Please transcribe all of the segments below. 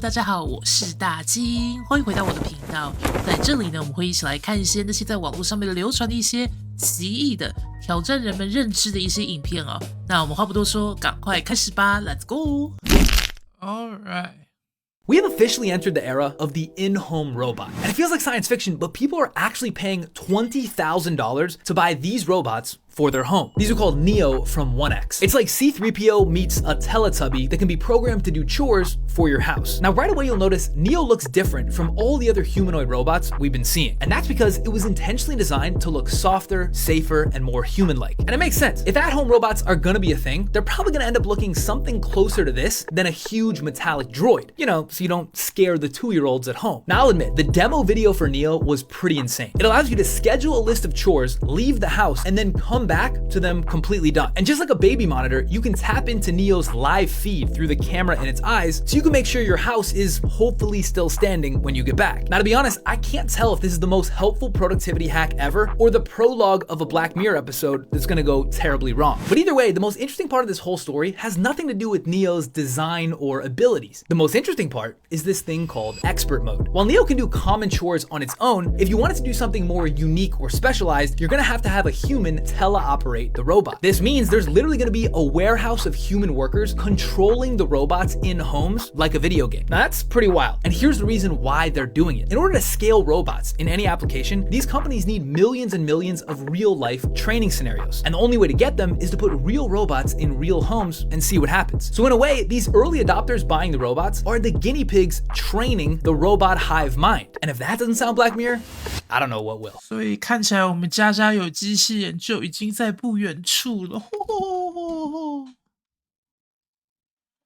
大家好，我是大金，欢迎回到我的频道。在这里呢，我们会一起来看一些那些在网络上面流传的一些奇异的、挑战人们认知的一些影片哦。那我们话不多说，赶快开始吧 ，Let's go！ All right.We have officially entered the era of the in-home robot. And it feels like science fiction, but people are actually paying $20,000 to buy these robots for their home. These are called Neo from 1X. It's like C-3PO meets a Teletubby that can be programmed to do chores for your house. Now, right away, you'll notice Neo looks different from all the other humanoid robots we've been seeing. And that's because it was intentionally designed to look softer, safer, and more human-like. And it makes sense. If at-home robots are gonna be a thing, they're probably gonna end up looking something closer to this than a huge metallic droid. You know, so you don't scare the 2-year-olds at home. Now, I'll admit, the demo video for Neo was pretty insane. It allows you to schedule a list of chores, leave the house, and then come back to them completely done. And just like a baby monitor, you can tap into Neo's live feed through the camera in its eyes, so you can make sure your house is hopefully still standing when you get back. Now, to be honest, I can't tell if this is the most helpful productivity hack ever, or the prologue of a Black Mirror episode that's gonna go terribly wrong. But either way, the most interesting part of this whole story has nothing to do with Neo's design or abilities. The most interesting part is this thing called expert mode. While Neo can do common chores on its own, if you want it to do something more unique or specialized, you're gonna have to have a human teleoperate the robot. This means there's literally gonna be a warehouse of human workers controlling the robots in homes like a video game. Now that's pretty wild. And here's the reason why they're doing it. In order to scale robots in any application, these companies need millions and millions of real life training scenarios. And the only way to get them is to put real robots in real homes and see what happens. So in a way, these early adopters buying the robots are the guinea pigs training the robot hive mind. And if that doesn't sound Black Mirror, I don't know what will. 所以看起来我们家家有机器人就已经在不远处了。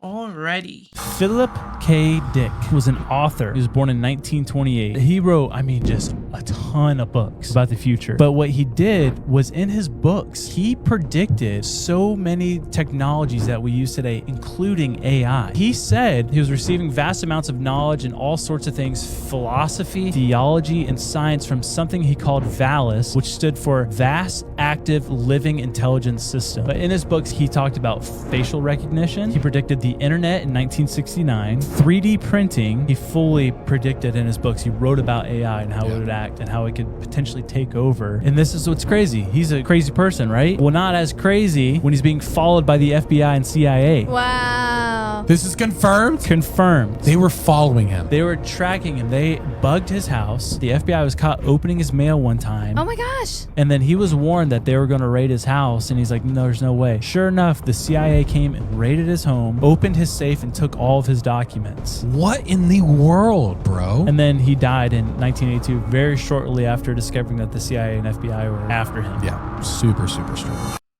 Alrighty. Philip K. Dick was an author. He was born in 1928. He wrote, just a ton of books about the future. But what he did was in his books, he predicted so many technologies that we use today, including AI. He said he was receiving vast amounts of knowledge in all sorts of things, philosophy, theology, and science from something he called VALIS, which stood for Vast Active Living Intelligence System. But in his books, he talked about facial recognition. He predicted the internet in 1969, 3D printing. He fully predicted in his books. He wrote about AI and how it would act and how it could potentially take over. And this is what's crazy. He's a crazy person, right? Well, not as crazy when he's being followed by the FBI and CIA. Wow. This is confirmed? Confirmed. They were following him. They were tracking him. They bugged his house. The FBI was caught opening his mail one time. Oh my gosh. And then he was warned that they were going to raid his house. And he's like, no, there's no way. Sure enough, the CIA came and raided his home, opened his safe, and took all of his documents. What in the world, bro? And then he died in 1982, very shortly after discovering that the CIA and FBI were after him. Yeah, super strange.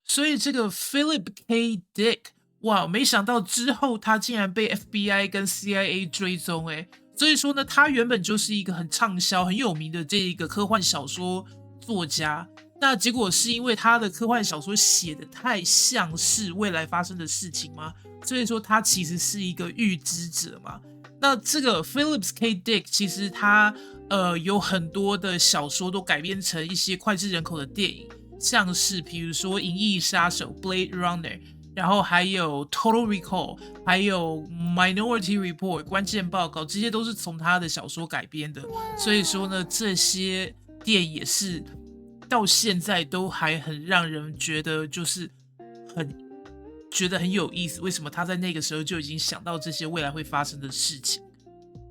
所以这个 Philip K. Dick， 哇，没想到之后他竟然被 FBI 跟 CIA 追踪诶。所以说呢，他原本就是一个很畅销、很有名的这一个科幻小说作家。那结果是因为他的科幻小说写的太像是未来发生的事情吗？所以说他其实是一个预知者嘛。那这个 Philip K. Dick 其实他有很多的小说都改编成一些脍炙人口的电影，像是比如说《银翼杀手》Blade Runner， 然后还有 Total Recall， 还有 Minority Report 关键报告，这些都是从他的小说改编的。所以说呢，这些电影也是到现在都还很让人觉得就是觉得很有意思，为什么他在那个时候就已经想到这些未来会发生的事情。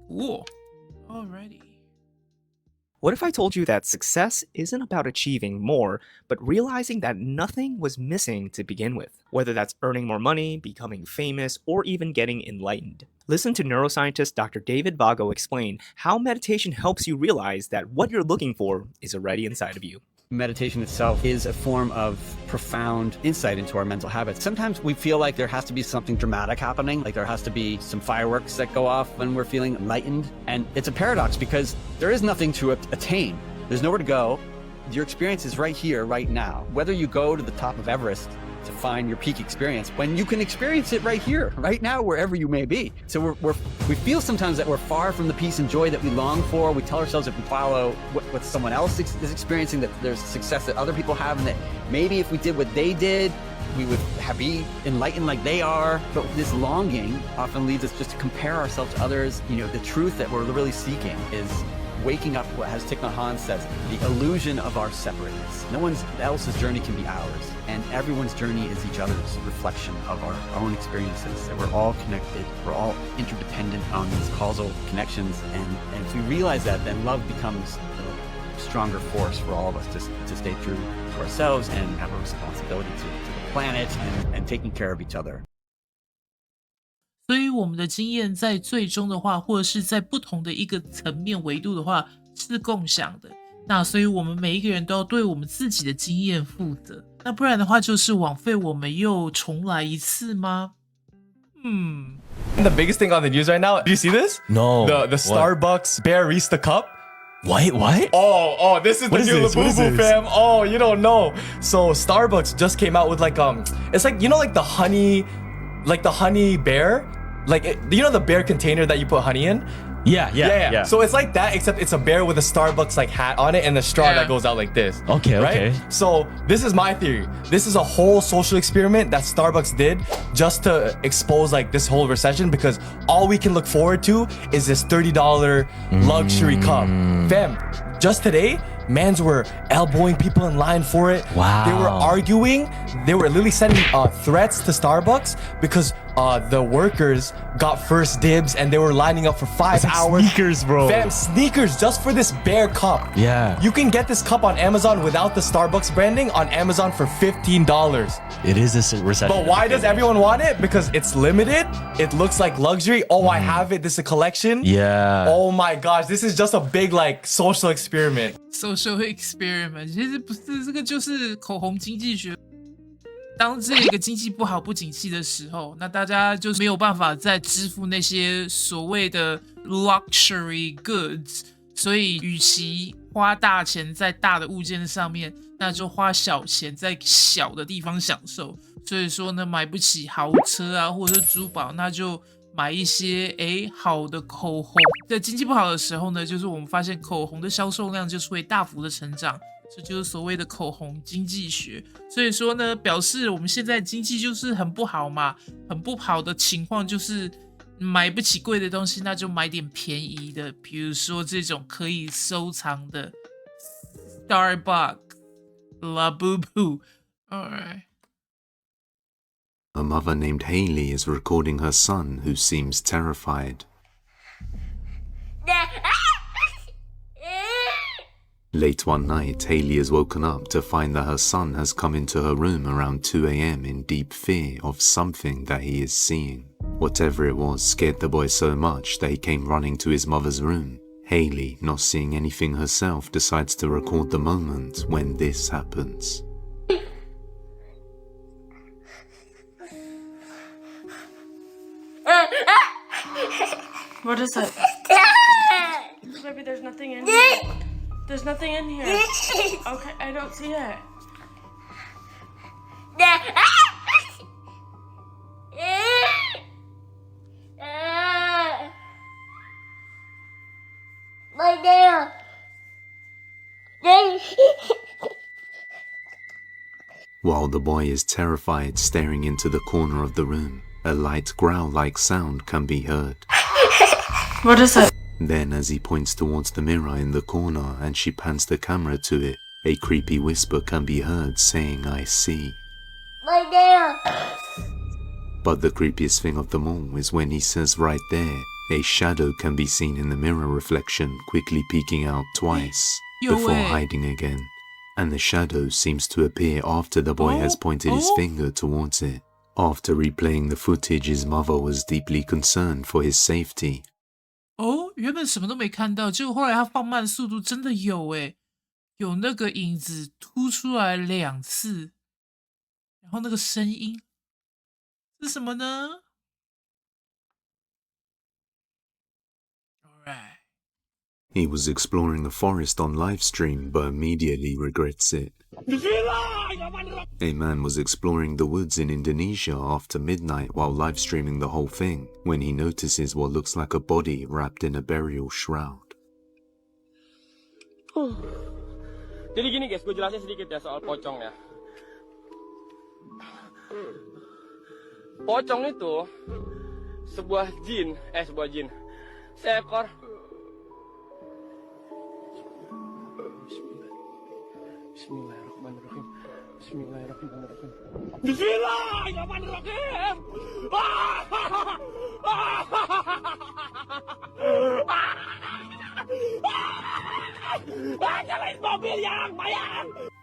Cool. Alrighty. What if I told you that success isn't about achieving more, but realizing that nothing was missing to begin with? Whether that's earning more money, becoming famous, or even getting enlightened. Listen to neuroscientist Dr. David Vago explain how meditation helps you realize that what you're looking for is already inside of you. Meditation itself is a form of profound insight into our mental habits. Sometimes we feel like there has to be something dramatic happening, like there has to be some fireworks that go off when we're feeling enlightened. And it's a paradox because there is nothing to attain. There's nowhere to go. Your experience is right here, right now. Whether you go to the top of Everest to find your peak experience, when you can experience it right here, right now, wherever you may be. So we feel sometimes that we're far from the peace and joy that we long for. We tell ourselves if we follow what someone else is experiencing, that there's success that other people have, and that maybe if we did what they did, we would be enlightened like they are. But this longing often leads us just to compare ourselves to others. You know, the truth that we're really seeking is waking up, as Thich Nhat Hanh says, the illusion of our separateness. No one else's journey can be ours, and everyone's journey is each other's reflection of our own experiences. That we're all connected, we're all interdependent on these causal connections, and if we realize that, then love becomes a stronger force for all of us to stay true to ourselves and have a responsibility to the planet and taking care of each other. 所以我们的经验在最终的话，或者是在不同的一个层面维度的话，是共享的。那所以我们每一个人都要对我们自己的经验负责。那不然的话，就是枉费我们又重来一次吗？The biggest thing on the news right now. Do you see this? No. The Starbucks barista cup. What? Oh, this is the new Labubu fam. Oh, you don't know. So Starbucks just came out with like it's like, you know, like the honey bear. Like, you know the bear container that you put honey in? Yeah. So it's like that, except it's a bear with a Starbucks like hat on it and the straw that goes out like this. Okay, right? okay. So this is my theory. This is a whole social experiment that Starbucks did just to expose like this whole recession, because all we can look forward to is this $30 luxury cup. Fam, just today, mans were elbowing people in line for it. Wow. They were arguing. They were literally sending threats to Starbucks because the workers got first dibs and they were lining up for 5 hours. Sneakers, bro. Fam, sneakers just for this bare cup. Yeah. You can get this cup on Amazon without the Starbucks branding on Amazon for $15. It is a recession. But why does everyone want it? Because it's limited. It looks like luxury. Oh, I have it. This is a collection. Yeah. Oh my gosh, this is just a big like social experiment. social experiment 其实不是，这个就是口红经济学。当这个经济不好、不景气的时候，那大家就是没有办法再支付那些所谓的 luxury goods， 所以与其花大钱在大的物件上面，那就花小钱在小的地方享受。所以说呢，买不起豪车啊，或者是珠宝，那就买一些好的口红。在经济不好的时候呢，就是我们发现口红的销售量就是会大幅的成长，这就是所谓的口红经济学。所以说呢，表示我们现在经济就是很不好嘛，很不好的情况就是买不起贵的东西，那就买点便宜的，比如说这种可以收藏的 Starbucks、Labubu。Alright. A mother named Haley is recording her son, who seems terrified. Late one night, Haley is woken up to find that her son has come into her room around 2 a.m. in deep fear of something that he is seeing. Whatever it was scared the boy so much that he came running to his mother's room. Haley, not seeing anything herself, decides to record the moment when this happens. What is it? Maybe there's nothing in here. There's nothing in here. Okay, I don't see it. My nail. While the boy is terrified, staring into the corner of the room, a light growl-like sound can be heard. What is it? Then, as he points towards the mirror in the corner and she pans the camera to it, a creepy whisper can be heard saying, "I see." My nail. But the creepiest thing of them all is when he says right there, a shadow can be seen in the mirror reflection, quickly peeking out twice before hiding again. And the shadow seems to appear after the boy has pointed his finger towards it. After replaying the footage, his mother was deeply concerned for his safety. 原本什么都没看到，结果后来他放慢速度，真的有有那个影子凸出来2次，然后那个声音是什么呢？ Alright. He was exploring the forest on livestream, but immediately regrets it. A man was exploring the woods in Indonesia after midnight while livestreaming the whole thing, when he notices what looks like a body wrapped in a burial shroud. Jadi gini guys, gue jelasin sedikit ya soal pocong ya. Pocong itu sebuah jin, seekor. Bismillahirrahmanirrahim. Bismillahirrahmanirrahim. Bismillahirrahmanirrahim.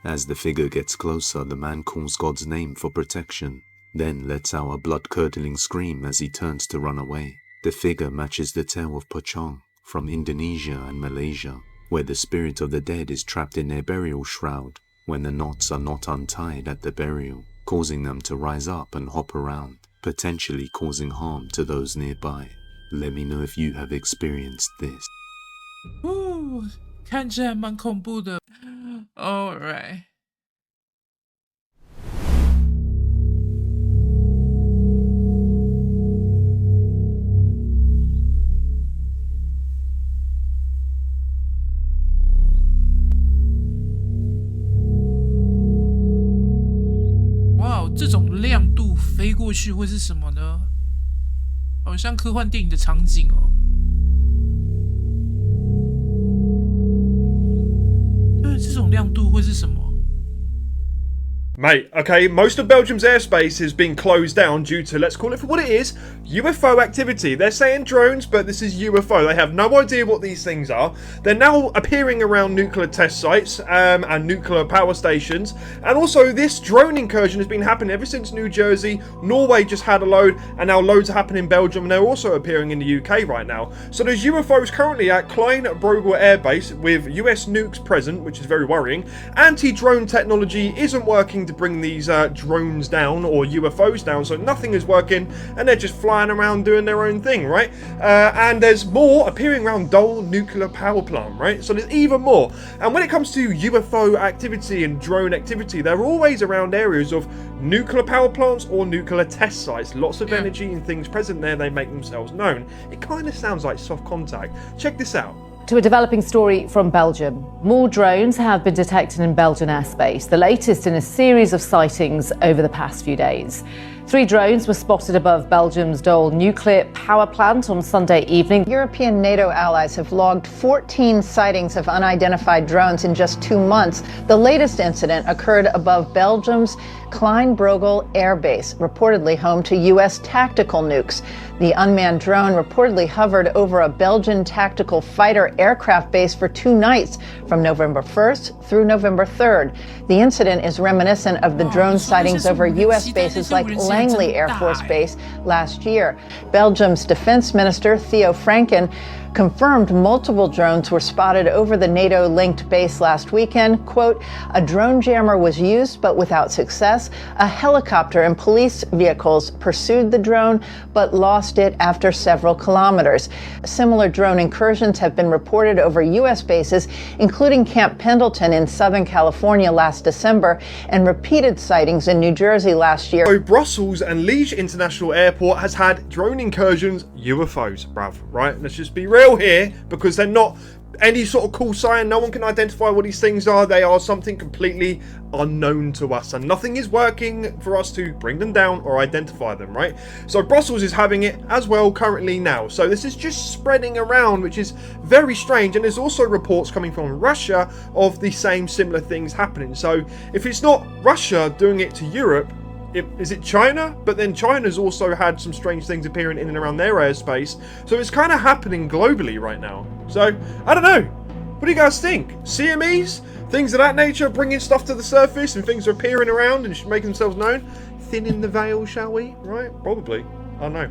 As the figure gets closer, the man calls God's name for protection, then lets out a blood-curdling scream as he turns to run away. The figure matches the tale of Pocong from Indonesia and Malaysia, where the spirit of the dead is trapped in their burial shroud when the knots are not untied at the burial, causing them to rise up and hop around, potentially causing harm to those nearby. Let me know if you have experienced this. 看起来蛮恐怖的。Alright。哇，这种亮度飞过去会是什么呢？好像科幻电影的场景哦。对，这种亮度会是什么？ Mate, okay, most of Belgium's airspace has been closed down due to, let's call it for what it is, UFO activity. They're saying drones, but this is UFO. They have no idea what these things are. They're now appearing around nuclear test sites and nuclear power stations. And also, this drone incursion has been happening ever since New Jersey. Norway just had a load, and now loads are happening in Belgium, and they're also appearing in the UK right now. So there's UFOs currently at Klein-Brogel Air Base with US nukes present, which is very worrying. Anti-drone technology isn't working to bring these drones down or UFOs down, so nothing is working and they're just flying around doing their own thing, right? And there's more appearing around Dole nuclear power plant, right? So there's even more. And when it comes to UFO activity and drone activity, they're always around areas of nuclear power plants or nuclear test sites. Lots of energy and things present there, they make themselves known. It kind of sounds like soft contact. Check this out. To a developing story from Belgium. More drones have been detected in Belgian airspace, the latest in a series of sightings over the past few days. 3 drones were spotted above Belgium's Dole nuclear power plant on Sunday evening. European NATO allies have logged 14 sightings of unidentified drones in just 2 months. The latest incident occurred above Belgium's Klein-Brogel Air Base, reportedly home to U.S. tactical nukes. The unmanned drone reportedly hovered over a Belgian tactical fighter aircraft base for 2 nights from November 1st through November 3rd. The incident is reminiscent of the drone sightings over U.S. bases like Langley Air Force Base last year. Belgium's Defense Minister Theo Franken confirmed multiple drones were spotted over the NATO-linked base last weekend. Quote, a drone jammer was used, but without success. A helicopter and police vehicles pursued the drone, but lost it after several kilometers. Similar drone incursions have been reported over U.S. bases, including Camp Pendleton in Southern California last December, and repeated sightings in New Jersey last year. So Brussels and Liège International Airport has had drone incursions, UFOs, bruv, right? Let's just be real here, because they're not any sort of call sign. No one can identify what these things are. They are something completely unknown to us, and nothing is working for us to bring them down or identify them, right? So Brussels is having it as well currently now. So this is just spreading around, which is very strange. And there's also reports coming from Russia of the same similar things happening. So if it's not Russia doing it to Europe, is it China? But then China's also had some strange things appearing in and around their airspace. So it's kind of happening globally right now. So, I don't know. What do you guys think? CMEs? Things of that nature, bringing stuff to the surface and things are appearing around and making themselves known? Thinning the veil, shall we? Right? Probably. I don't know.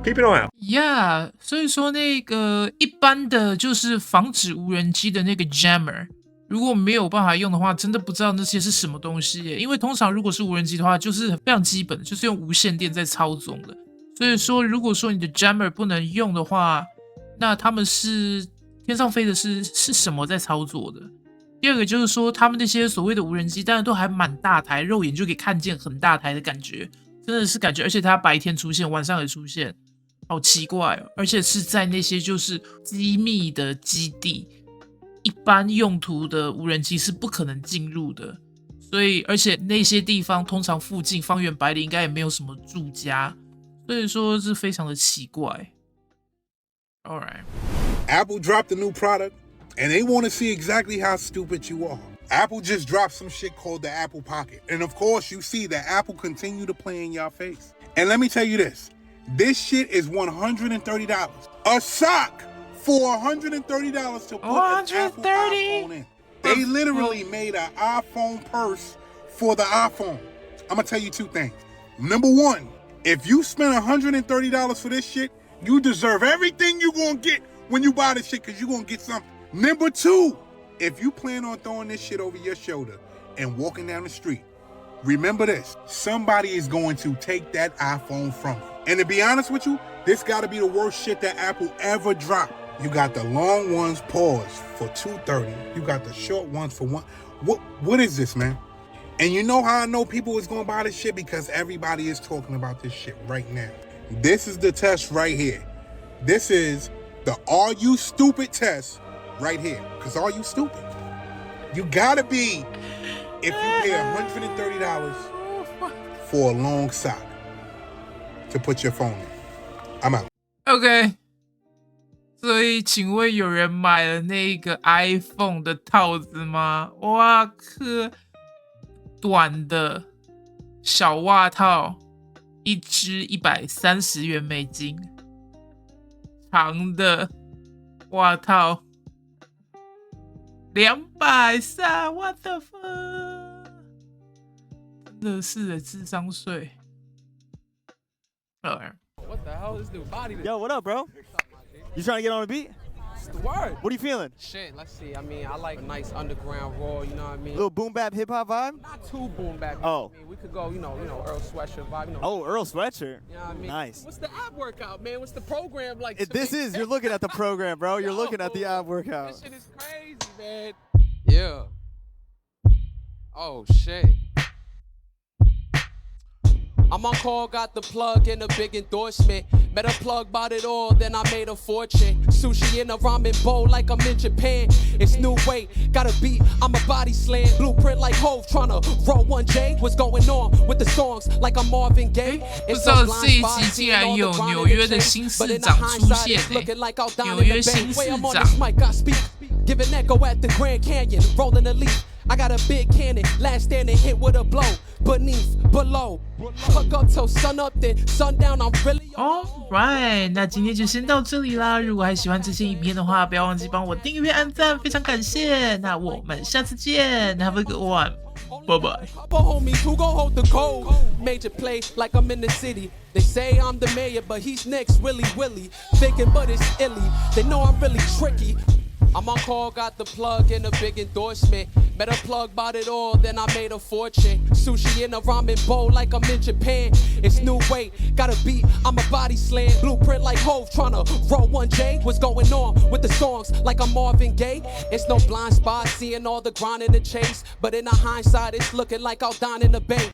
Keep an eye out. Yeah, 所以说那个一般的就是防止无人机的那个 jammer。如果没有办法用的话，真的不知道那些是什么东西耶。因为通常如果是无人机的话，就是非常基本的，就是用无线电在操纵的。所以说，如果说你的 jammer 不能用的话，那他们是天上飞的是什么在操作的？第二个就是说，他们那些所谓的无人机，当然都还蛮大台，肉眼就可以看见很大台的感觉，真的是感觉，而且它白天出现，晚上也出现，好奇怪哦！而且是在那些就是机密的基地。一般用途的无人机是不可能进入的，所以而且那些地方通常附近方圆百里应该也没有什么住家，所以说是非常的奇怪。All right. Apple dropped a new product, and they want to see exactly how stupid you are. Apple just dropped some shit called the Apple Pocket. And of course, you see that Apple continue to play in your face. And let me tell you this shit is $130. A sock for $130 to put an Apple iPhone in. They literally made an iPhone purse for the iPhone. I'm gonna tell you two things. Number one, if you spend $130 for this shit, you deserve everything you're gonna get when you buy this shit, because you're gonna get something. Number two, if you plan on throwing this shit over your shoulder and walking down the street, remember this: somebody is going to take that iPhone from you. And to be honest with you, this gotta be the worst shit that Apple ever dropped. You got the long ones paused for $230. You got the short ones for $1. What is this, man? And you know how I know people is gonna buy this shit? Because everybody is talking about this shit right now. This is the test right here. This is the "Are you stupid?" test right here. Because are you stupid? You gotta be if you pay $130 for a long sock to put your phone in. I'm out. OK， 所以请问有人买了那个 iPhone 的套子吗？哇靠！短的小袜套一只130元美金，长的袜套230 ，What the fuck！ 真的是的，智商税。What the hell is this body? Yo, what up, bro? You trying to get on a beat? It's the word. What are you feeling? Shit, let's see. I mean, I like a nice underground raw, you know what I mean? Little boom bap hip hop vibe? Not too boom bap. Oh. I mean, we could go, you know, Earl Sweatshirt vibe. You know. Oh, Earl Sweatshirt. You know what I mean? Nice. What's the app workout, man? What's the program like? You're looking at the program, bro. You're looking at the app workout. This shit is crazy, man. Yeah. Oh, shit. I'm on call, got the plug and a big endorsement. Met a plug, bought it all, then I made a fortune. Sushi in a ramen bowl like I'm in Japan. It's new weight, got a beat, I'm a body slam. Blueprint like Hove, tryna roll 1J. What's going on with the songs like I'm Marvin Gaye? 不知道这一集竟然有纽约的新市长出现纽约新市长。Give an echo at the Grand Canyon, rolling a leaf. I got a big cannon, last standing hit with a blow. Beneath, below, hook up till sun up, then sundown. I'm really alright. 那今天就先到这里啦。如果还喜欢这些影片的话，不要忘记帮我订阅、按赞，非常感谢。那我们下次见 ，Have a good one. Bye bye. Homies who gon' hold the code. Major play like I'm in the city. They say I'm the mayor, but he's next, Willy. Thinking, but it's illy. They know I'm really tricky. I'm on call, got the plug and a big endorsement. Met a plug, bought it all, then I made a fortune. Sushi in a ramen bowl like I'm in Japan. It's new weight, got a beat, I'm a body slam. Blueprint like Hove, tryna roll 1J. What's going on with the songs like I'm Marvin Gaye? It's no blind spot, seeing all the grind in the chase. But in the hindsight, it's looking like I'll dine in the bay.